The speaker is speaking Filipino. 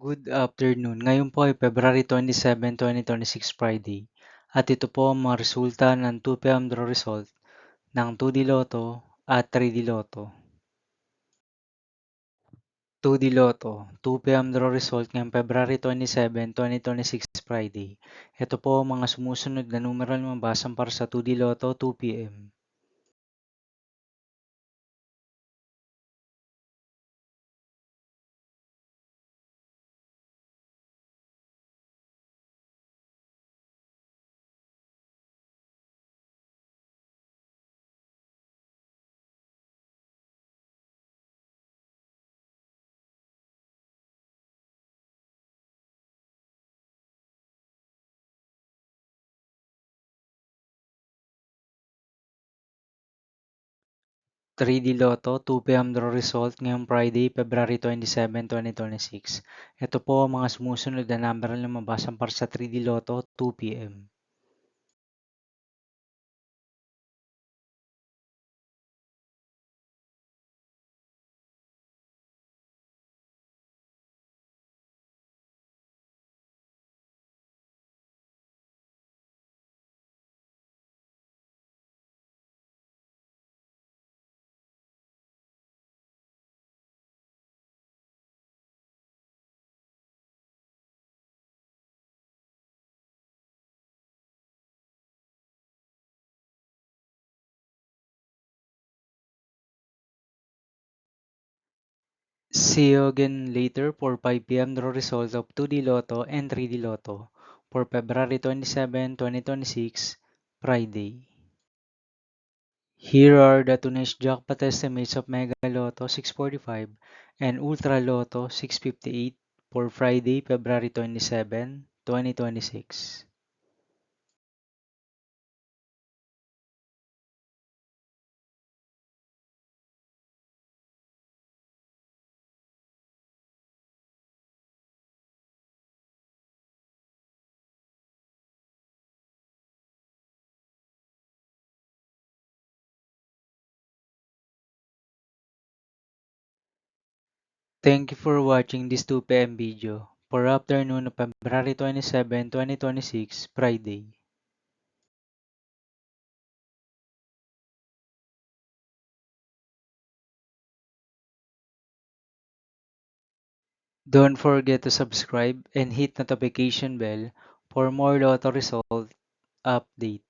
Good afternoon. Ngayon po ay February 27, 2026 Friday. At ito po ang mga resulta ng 2 p.m. draw result ng 2D Lotto at 3D Lotto. 2D Lotto, 2 p.m. draw result ngayong February 27, 2026 Friday. Ito po ang mga sumusunod na numeral mabasan para sa 2D Lotto 2 p.m. 3D Lotto 2 p.m. draw result ngayong Friday, February 27, 2026. Ito po ang mga sumusunod na numeral na mabasan para sa 3D Lotto 2 p.m. See you again later for 5 p.m. draw result of 2D Lotto and 3D Lotto for February 27, 2026, Friday. Here are the today's jackpot estimates of Mega Lotto 645 and Ultra Lotto 658 for Friday, February 27, 2026. Thank you for watching this 2 p.m. video for afternoon of February 27, 2026, Friday. Don't forget to subscribe and hit notification bell for more Lotto result update.